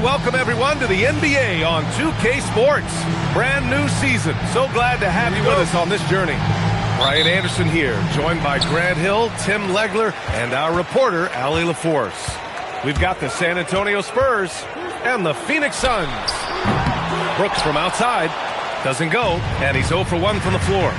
And welcome everyone to the NBA on 2K Sports. Brand new season. So glad to have you with us on this journey. Brian Anderson here, joined by Grant Hill, Tim Legler, and our reporter, Allie LaForce. We've got the San Antonio Spurs and the Phoenix Suns. Brooks from outside, doesn't go, and he's 0 for 1 from the floor.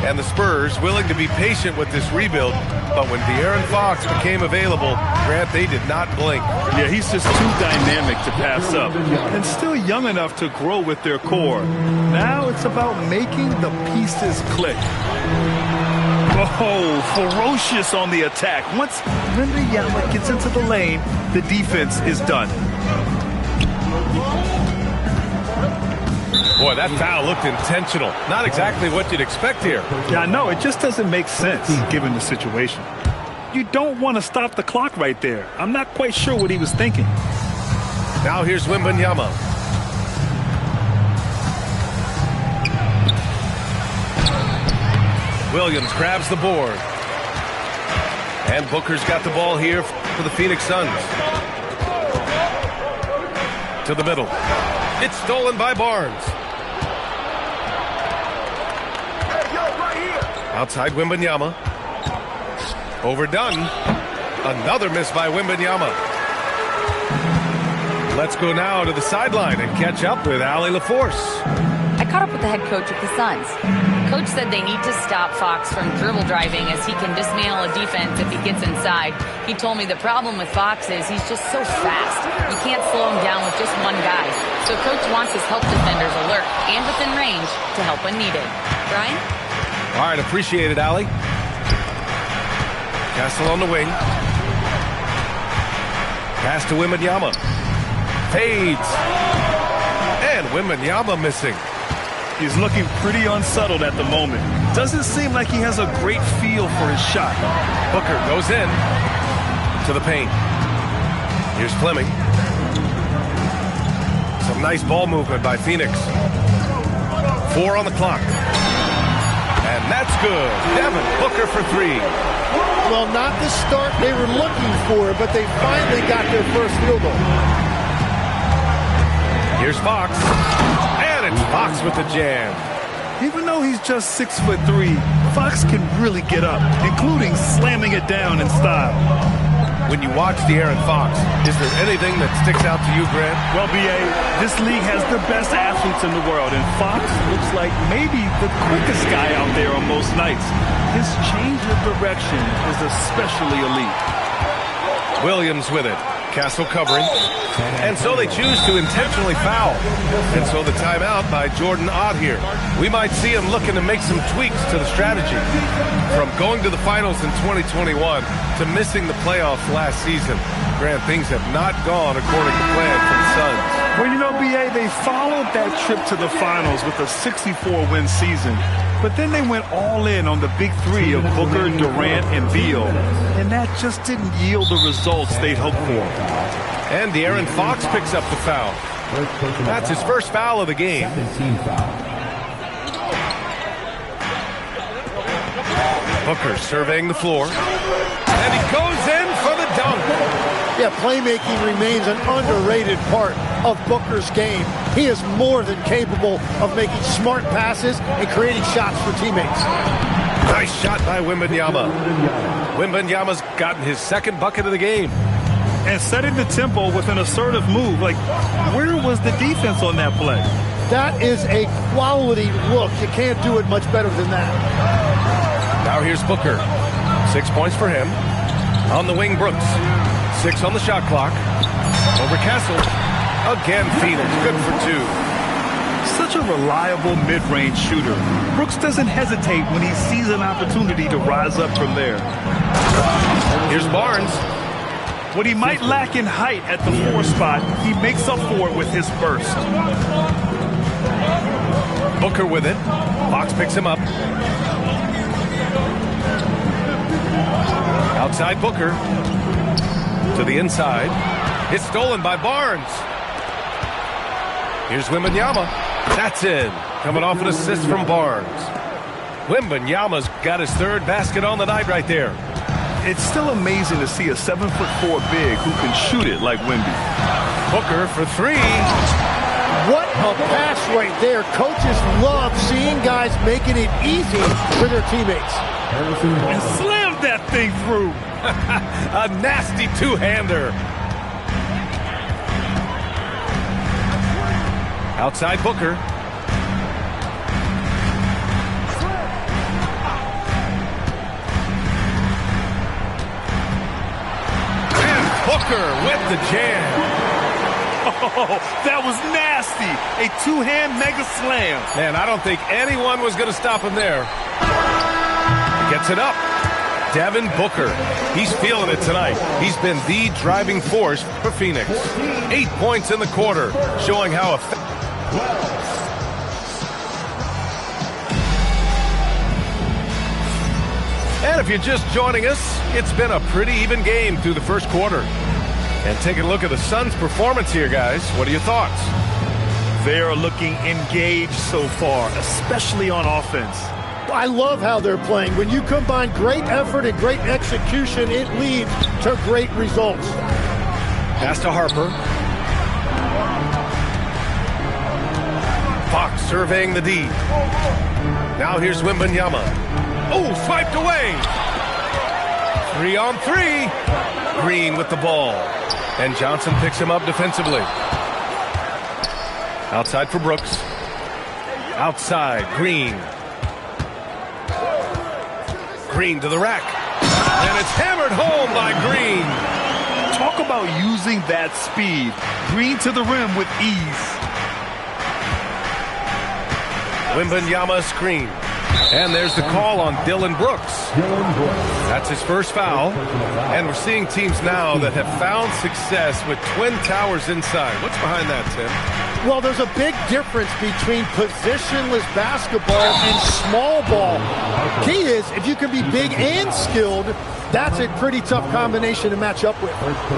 And the Spurs willing to be patient with this rebuild, but when De'Aaron Fox became available, Grant, they did not blink. Yeah, he's just too dynamic to pass up, and still young enough to grow with their core. Now it's about making the pieces click. Oh, ferocious on the attack. Once Wembanyama gets into the lane, the defense is done. Boy, that foul looked intentional. Not exactly what you'd expect here. Yeah, I know. It just doesn't make sense given the situation. You don't want to stop the clock right there. I'm not quite sure what he was thinking. Now here's Wembanyama. Williams grabs the board. And Booker's got the ball here for the Phoenix Suns. To the middle. It's stolen by Barnes. Outside Wembanyama. Overdone. Another miss by Wembanyama. Let's go now to the sideline and catch up with Allie LaForce. I caught up with the head coach of the Suns. Coach said they need to stop Fox from dribble driving as he can dismantle a defense if he gets inside. He told me the problem with Fox is he's just so fast. You can't slow him down with just one guy. So Coach wants his help defenders alert and within range to help when needed. Brian? All right, appreciate it, Allie. Castle on the wing. Pass to Wembanyama. Fades. And Wembanyama missing. He's looking pretty unsettled at the moment. Doesn't seem like he has a great feel for his shot. Booker goes in to the paint. Here's Fleming. Some nice ball movement by Phoenix. 4 on the clock. And that's good. Devin Booker for 3. Well, not the start they were looking for, but they finally got their first field goal. Here's Fox. And it's Fox with the jam. Even though he's just 6'3", Fox can really get up, including slamming it down in style. When you watch De'Aaron Fox, is there anything that sticks out to you, Grant? Well, B.A., this league has the best athletes in the world, and Fox looks like maybe the quickest guy out there on most nights. His change of direction is especially elite. Williams with it. Castle covering. And so they choose to intentionally foul. And so the timeout by Jordan Ott here. We might see him looking to make some tweaks to the strategy. From going to the finals in 2021 to missing the playoffs last season, Grant, things have not gone according to plan for the Suns. Well, you know, B.A., they followed that trip to the finals with a 64-win season. But then they went all in on the big three of Booker, Durant, and Beal. And that just didn't yield the results they'd hoped for. And De'Aaron Fox picks up the foul. That's his first foul of the game. Booker surveying the floor. And he goes in for the dunk. Yeah, playmaking remains an underrated part of Booker's game. He is more than capable of making smart passes and creating shots for teammates. Nice shot by Wembanyama. Wembanyama's gotten his second bucket of the game. And setting the tempo with an assertive move. Like, where was the defense on that play? That is a quality look. You can't do it much better than that. Now here's Booker. 6 points for him. On the wing, Brooks. 6 on the shot clock. Over Castle. Again, Phoenix. Good for 2. Such a reliable mid-range shooter. Brooks doesn't hesitate when he sees an opportunity to rise up from there. Here's Barnes. What he might lack in height at the 4 spot, he makes up for it with his burst. Booker with it. Fox picks him up. Outside Booker. To the inside. It's stolen by Barnes. Here's Wembanyama. That's in. Coming off an assist from Barnes. Wembanyama's got his 3rd basket on the night right there. It's still amazing to see a 7'4" big who can shoot it like Wemby. Booker for three. What a pass right there. Coaches love seeing guys making it easy for their teammates. And slammed that thing through. A nasty two-hander. Outside Booker. And Booker with the jam. Oh, that was nasty. A two-hand mega slam. Man, I don't think anyone was going to stop him there. He gets it up. Devin Booker. He's feeling it tonight. He's been the driving force for Phoenix. 8 points in the quarter, showing how effective. And if you're just joining us, it's been a pretty even game through the first quarter. And taking a look at the Suns' performance here, guys. What are your thoughts? They are looking engaged so far, especially on offense. I love how they're playing. When you combine great effort and great execution, it leads to great results. Pass to Harper. Fox surveying the D. Now here's Wembanyama. Oh, swiped away. 3 on 3. Green with the ball. And Johnson picks him up defensively. Outside for Brooks. Outside, Green. Green to the rack. And it's hammered home by Green. Talk about using that speed. Green to the rim with ease. Wembanyama screen. And there's the call on Dillon Brooks. That's his first foul. And we're seeing teams now that have found success with twin towers inside. What's behind that, Tim? Well, there's a big difference between positionless basketball and small ball. Key is, if you can be big and skilled, that's a pretty tough combination to match up with.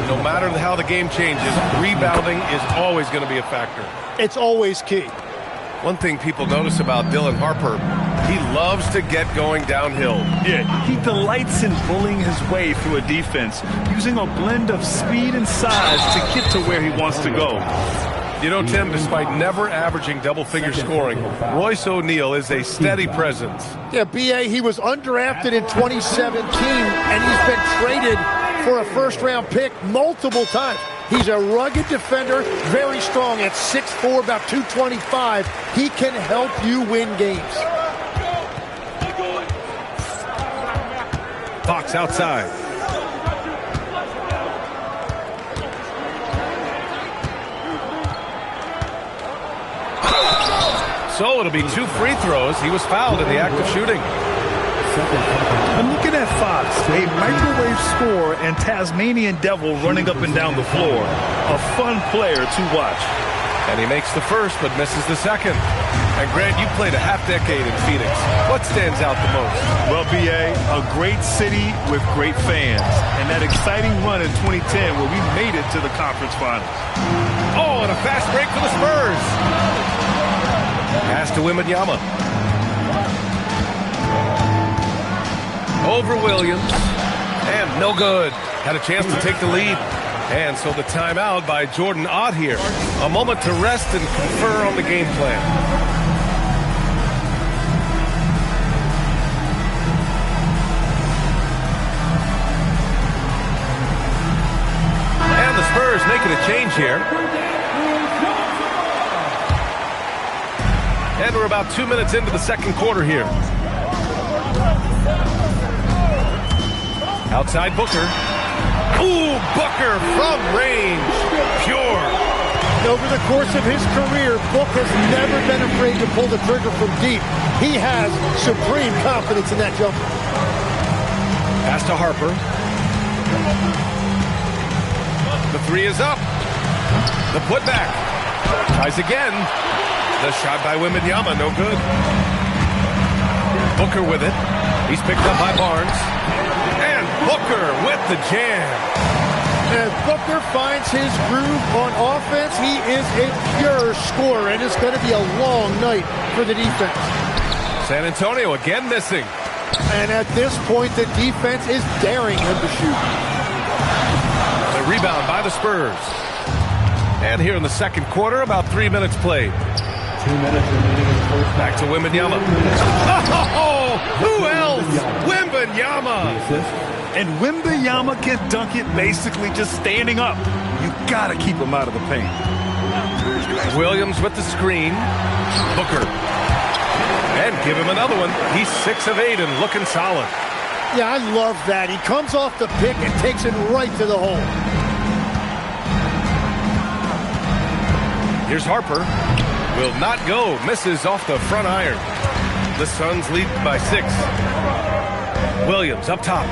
No matter how the game changes, rebounding is always going to be a factor. It's always key. One thing people notice about Dylan Harper, he loves to get going downhill. Yeah, he delights in bullying his way through a defense, using a blend of speed and size to get to where he wants to go. You know, Tim, despite never averaging double-figure scoring, Royce O'Neal is a steady presence. Yeah, B.A., he was undrafted in 2017, and he's been traded for a first-round pick multiple times. He's a rugged defender, very strong at 6'4", about 225. He can help you win games. Fox outside. So it'll be 2 free throws. He was fouled in the act of shooting. I'm looking at Fox, a microwave scorer and Tasmanian devil running up and down the floor. A fun player to watch. And he makes the first but misses the second. And Grant, you played a half-decade in Phoenix. What stands out the most? Well, B.A., a great city with great fans. And that exciting run in 2010 where we made it to the conference finals. Oh, and a fast break for the Spurs. Pass to Wembanyama. Over Williams. And no good. Had a chance to take the lead. And so the timeout by Jordan Ott here. A moment to rest and confer on the game plan. And the Spurs making a change here. And we're about 2 minutes into the second quarter here. Outside Booker. Ooh, Booker from range. Pure. Over the course of his career, Book has never been afraid to pull the trigger from deep. He has supreme confidence in that jumper. Pass to Harper. The three is up. The putback. Tries again. The shot by Wembanyama, no good. Booker with it. He's picked up by Barnes. And Booker with the jam. As Booker finds his groove on offense, he is a pure scorer, and it's going to be a long night for the defense. San Antonio again missing. And at this point, the defense is daring him to shoot. The rebound by the Spurs. And here in the second quarter, about 3 minutes played. 2 minutes remaining in the first. Back to Wembanyama. Oh, who else? Wembanyama. And Wembanyama can dunk it basically just standing up. You got to keep him out of the paint. Williams with the screen. Booker. And give him another one. He's 6 of 8 and looking solid. Yeah, I love that. He comes off the pick and takes it right to the hole. Here's Harper. Will not go. Misses off the front iron. The Suns lead by 6. Williams up top.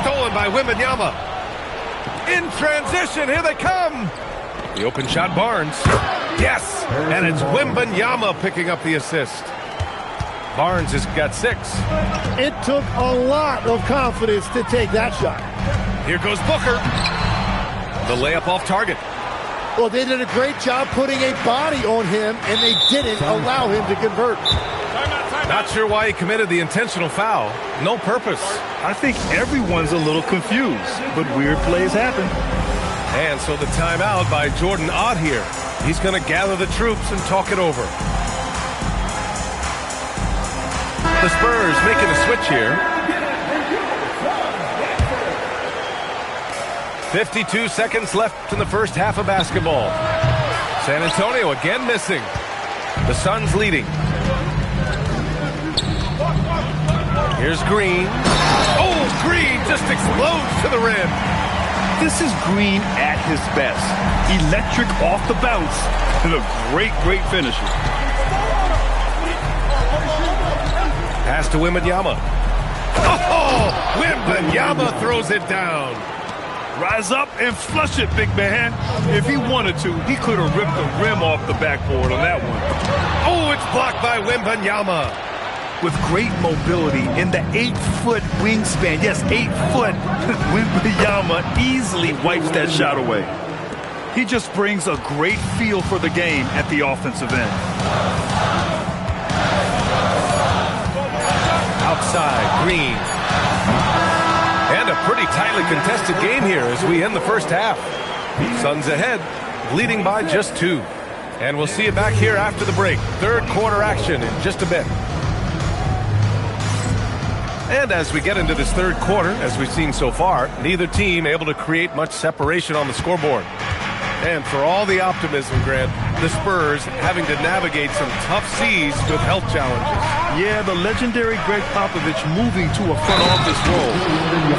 Stolen by Wembanyama. In transition. Here they come. The open shot, Barnes. Yes. And it's Wembanyama picking up the assist. Barnes has got 6. It took a lot of confidence to take that shot. Here goes Booker. The layup off target. Well, they did a great job putting a body on him, and they didn't allow him to convert. Not sure why he committed the intentional foul. No purpose. I think everyone's a little confused, but weird plays happen. And so the timeout by Jordan Ott here. He's going to gather the troops and talk it over. The Spurs making a switch here. 52 seconds left in the first half of basketball. San Antonio again missing. The Suns leading. Here's Green. Oh, Green just explodes to the rim. This is Green at his best. Electric off the bounce and a great finisher. Pass to Wembanyama. Oh, Wembanyama throws it down. Rise up and flush it, big man. If he wanted to, he could have ripped the rim off the backboard on that one. Oh, it's blocked by Wembanyama. With great mobility in the 8-foot wingspan. Yes, 8 foot. Wembanyama easily wipes that shot away. He just brings a great feel for the game at the offensive end. Outside, Green. And a pretty tightly contested game here as we end the first half. Suns ahead, leading by just 2. And we'll see you back here after the break. Third quarter action in just a bit. And as we get into this third quarter, as we've seen so far, neither team able to create much separation on the scoreboard. And for all the optimism, Grant, the Spurs having to navigate some tough seas with health challenges. Yeah, the legendary Greg Popovich moving to a front office role.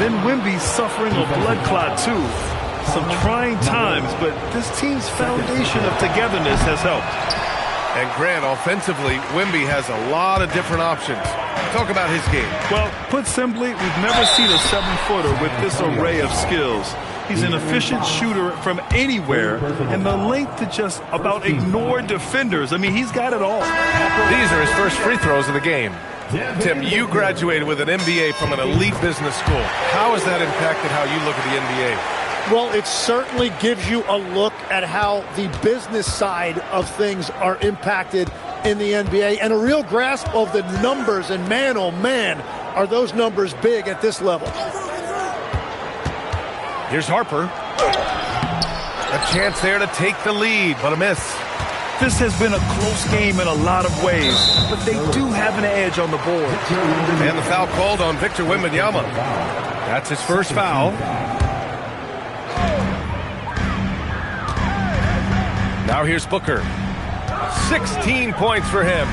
Then Wemby suffering a blood clot too. Some trying times, but this team's foundation of togetherness has helped. And Grant, offensively, Wemby has a lot of different options. Talk about his game. Well, put simply, we've never seen a 7-footer with this array of skills. He's an efficient shooter from anywhere, and the length to just about ignore defenders. I mean, he's got it all. These are his first free throws of the game. Tim, you graduated with an MBA from an elite business school. How has that impacted how you look at the NBA? Well, it certainly gives you a look at how the business side of things are impacted in the NBA and a real grasp of the numbers. And man, oh man, are those numbers big at this level. Here's Harper. A chance there to take the lead, but a miss. This has been a close game in a lot of ways, but they do have an edge on the board. And the foul called on Victor Wembanyama. That's his first foul. Now here's Booker. 16 points for him.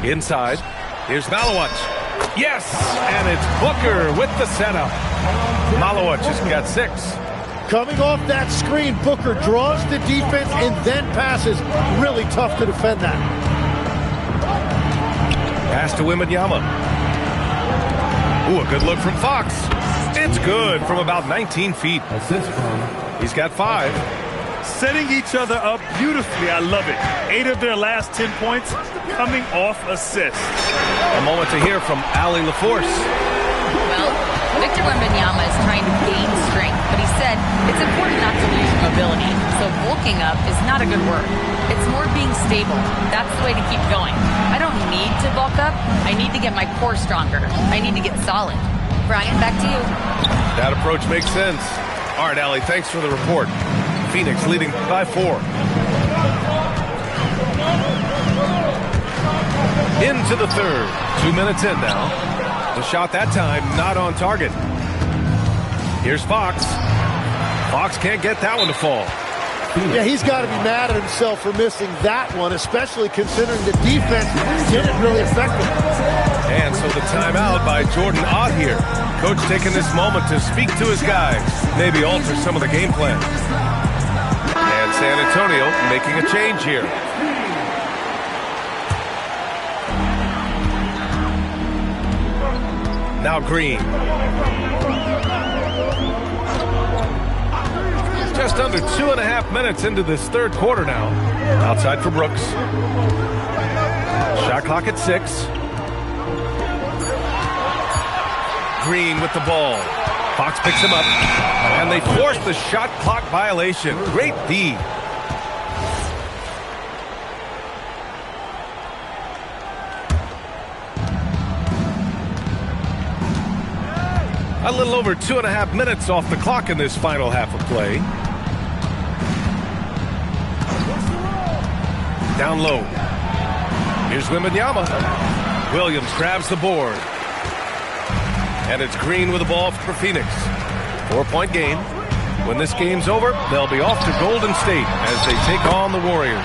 Inside. Here's Malowich. Yes! And it's Booker with the setup. Malowich has got 6. Coming off that screen, Booker draws the defense and then passes. Really tough to defend that. Pass to Wembanyama. Ooh, a good look from Fox. It's good from about 19 feet. He's got 5. Setting each other up beautifully. I love it. 8 of their last 10 points coming off assists. A moment to hear from Allie LaForce. Well, Victor Wembanyama is trying to gain strength, but he said it's important not to lose mobility. So bulking up is not a good word. It's more being stable. That's the way to keep going. I don't need to bulk up. I need to get my core stronger. I need to get solid. Brian, back to you. That approach makes sense. All right, Allie, thanks for the report. Phoenix leading by 4. Into the third. 2 minutes in now. The shot that time not on target. Here's Fox. Fox can't get that one to fall. Yeah, he's got to be mad at himself for missing that one, especially considering the defense didn't really affect him. And so the timeout by Jordan Ott here. Coach taking this moment to speak to his guys, maybe alter some of the game plan. And San Antonio making a change here. Now Green. Just under 2.5 minutes into this third quarter now. Outside for Brooks. Shot clock at 6. Green with the ball. Fox picks him up. And they force the shot clock violation. Great D. A little over 2.5 minutes off the clock in this final half of play. Down low. Here's Wembanyama. Williams grabs the board. And it's Green with the ball for Phoenix. 4-point game. When this game's over, they'll be off to Golden State as they take on the Warriors.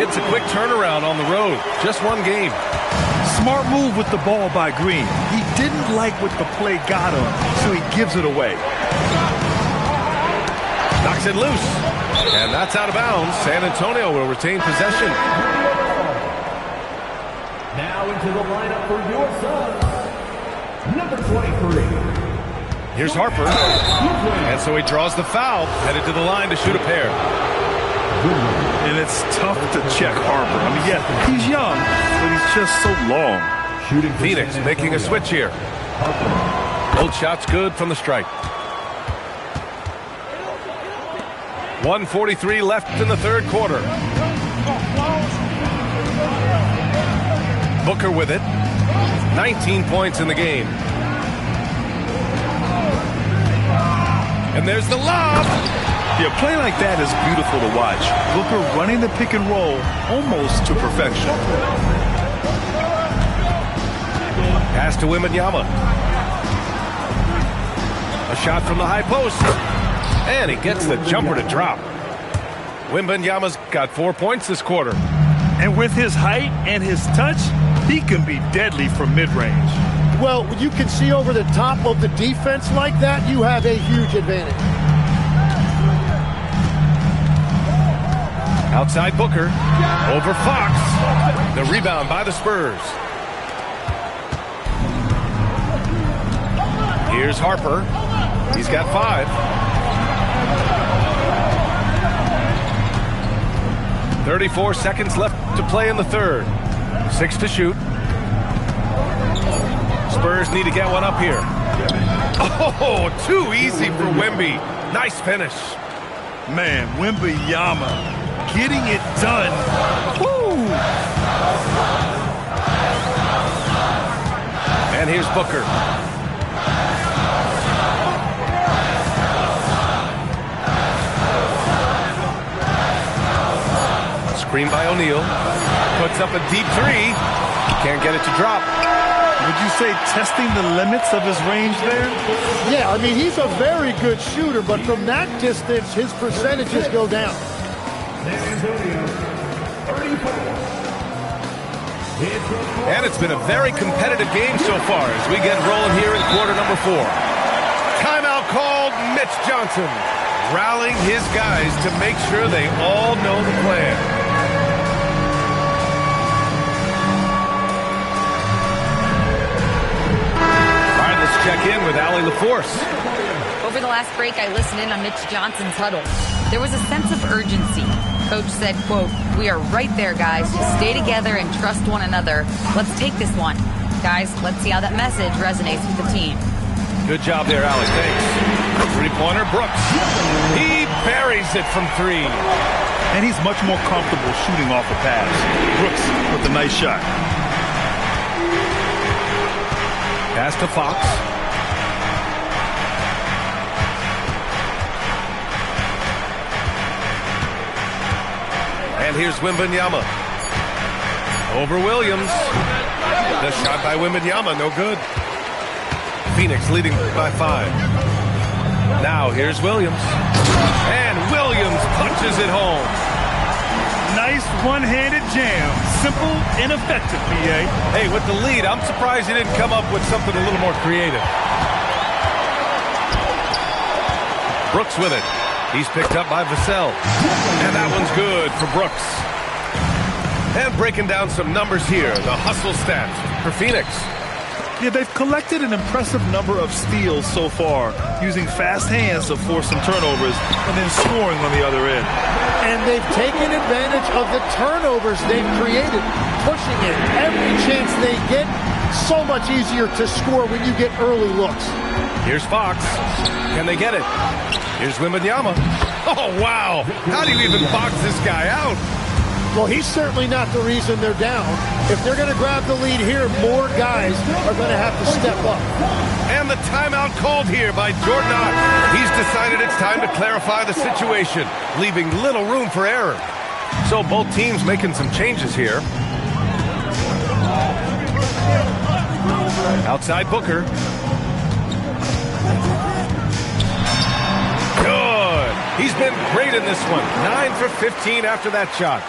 It's a quick turnaround on the road. Just one game. Smart move with the ball by Green. He didn't like what the play got him, so he gives it away. Knocks it loose. And that's out of bounds. San Antonio will retain possession. Now into the lineup for your Suns, number 23. Here's Harper. And so he draws the foul, headed to the line to shoot a pair. And it's tough to check Harper. I mean, yeah, he's young, but he's just so long. Phoenix making a switch here. Both shots good from the stripe. 1:43 left in the third quarter. Booker with it. 19 points in the game. And there's the lob. Yeah, play like that is beautiful to watch. Booker running the pick and roll almost to perfection. Pass to Wembanyama. A shot from the high post. And he gets the jumper to drop. Wembanyama's got 4 points this quarter. And with his height and his touch, he can be deadly from mid-range. Well, when you can see over the top of the defense like that, you have a huge advantage. Outside Booker. Over Fox. The rebound by the Spurs. Here's Harper. He's got 5. 34 seconds left to play in the third. 6 to shoot. Spurs need to get one up here. Oh, too easy for Wemby. Nice finish. Man, Wembanyama getting it done. Woo! And here's Booker. Screen by O'Neal. Puts up a deep 3. Can't get it to drop. Would you say testing the limits of his range there? Yeah, I mean, he's a very good shooter, but from that distance, his percentages go down. And it's been a very competitive game so far as we get rolling here in quarter number 4. Timeout called. Mitch Johnson rallying his guys to make sure they all know the plan. All right, let's check in with Allie LaForce. Over the last break, I listened in on Mitch Johnson's huddle. There was a sense of urgency. Coach said, quote, "We are right there, guys. Just stay together and trust one another. Let's take this one. Guys, let's see how that message resonates with the team." Good job there, Allie. Thanks. Three-pointer, Brooks. He buries it from 3. And he's much more comfortable shooting off a pass. Brooks with a nice shot. Pass to Fox. And here's Wembanyama. Over Williams. The shot by Wembanyama, no good. Phoenix leading by 5. Now here's Williams. And Williams punches it home. Nice one-handed jam. Simple and effective, B.A. Hey, with the lead, I'm surprised he didn't come up with something a little more creative. Brooks with it. He's picked up by Vassell. And that one's good for Brooks. And breaking down some numbers here, the hustle stats for Phoenix. Yeah, they've collected an impressive number of steals so far, using fast hands to force some turnovers and then scoring on the other end. And they've taken advantage of the turnovers they've created, pushing it every chance they get. So much easier to score when you get early looks. Here's Fox. Can they get it? Here's Wembanyama. Oh, wow. How do you even box this guy out? Well, he's certainly not the reason they're down. If they're going to grab the lead here, more guys are going to have to step up. And the timeout called here by Jordan Ott. He's decided it's time to clarify the situation, leaving little room for error. So both teams making some changes here. Outside Booker. Good. He's been great in this one. 9 for 15 after that shot.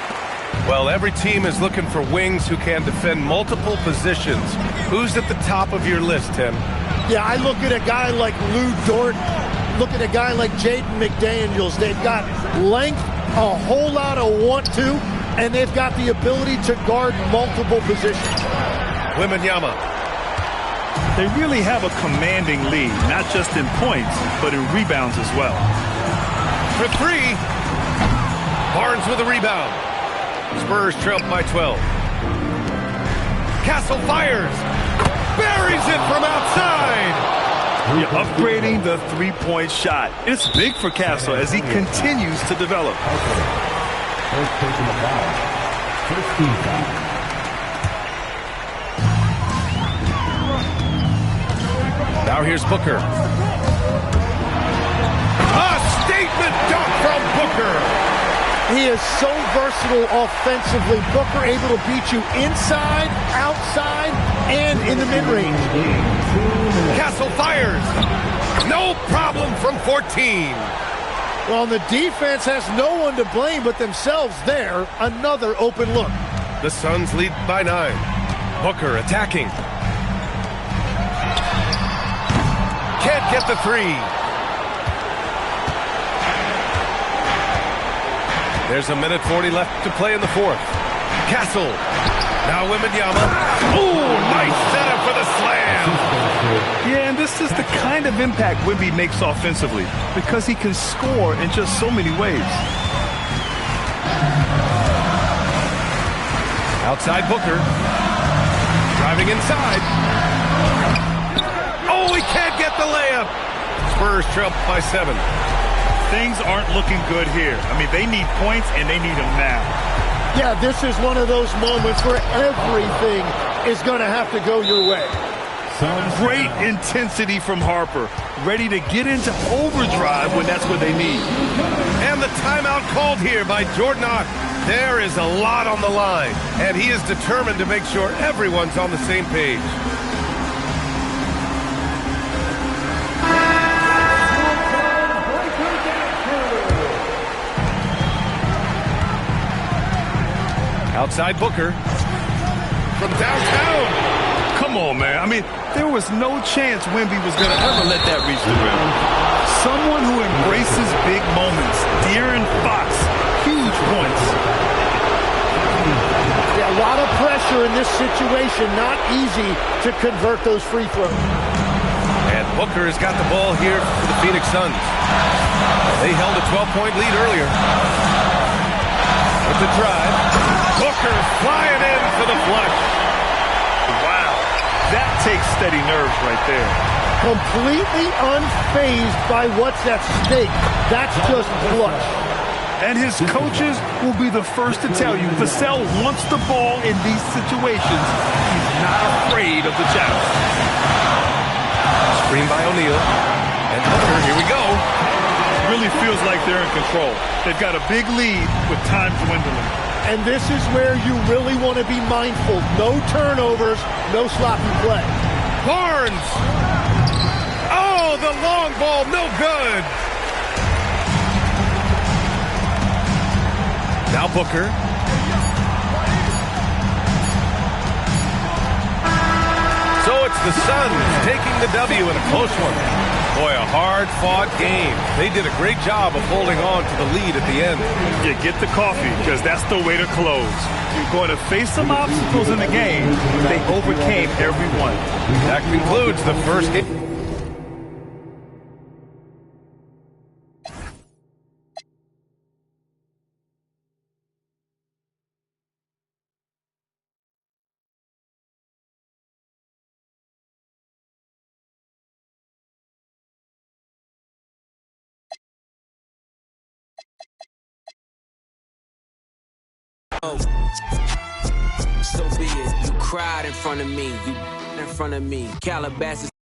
Well, every team is looking for wings who can defend multiple positions. Who's at the top of your list, Tim? Yeah, I look at a guy like Lou Dort, look at a guy like Jaden McDaniels. They've got length, a whole lot of want to, and they've got the ability to guard multiple positions. Wembanyama. They really have a commanding lead, not just in points, but in rebounds as well. For 3. Barnes with a rebound. Spurs trail by 12. Castle fires. Buries it from outside. You're upgrading the three-point shot. It's big for Castle as he continues to develop. First taking the foul. First team foul. Now here's Booker. A statement dunk from Booker. He is so versatile offensively. Booker able to beat you inside, outside, and in the mid-range. Castle fires. No problem from 14. Well, the defense has no one to blame but themselves there. Another open look. The Suns lead by 9. Booker attacking. Can't get the 3. There's a minute 40 left to play in the 4th. Castle. Now Wembanyama. Ooh, nice setup for the slam. Yeah, and this is the kind of impact Wemby makes offensively because he can score in just so many ways. Outside Booker. Driving inside. Oh, he can't get the layup. Spurs trail by 7. Things aren't looking good here. I mean, they need points, and they need them now. Yeah, this is one of those moments where everything is going to have to go your way. Great intensity from Harper, ready to get into overdrive when that's what they need. And the timeout called here by Jordan Ott. There is a lot on the line, and he is determined to make sure everyone's on the same page. Outside Booker. From downtown. Come on, man. I mean, there was no chance Wemby was going to ever let that reach the rim. Someone who embraces big moments. De'Aaron Fox. Huge points. Yeah, a lot of pressure in this situation. Not easy to convert those free throws. And Booker has got the ball here for the Phoenix Suns. They held a 12-point lead earlier. With the drive. Booker flying in for the flush. Wow. That takes steady nerves right there. Completely unfazed by what's at stake. That's just clutch. And his coaches will be the first to tell you Vassell wants the ball in these situations. He's not afraid of the challenge. Screen by O'Neal. And Booker, here we go. Really feels like they're in control. They've got a big lead with time dwindling. And this is where you really want to be mindful. No turnovers, no sloppy play. Barnes! Oh, the long ball, no good. Now Booker. So it's the Suns taking the W in a close one. Boy, a hard-fought game. They did a great job of holding on to the lead at the end. You get the coffee, because that's the way to close. You're going to face some obstacles in the game. They overcame every one. That concludes the first game. So be it. You cried in front of me. You in front of me. Calabasas.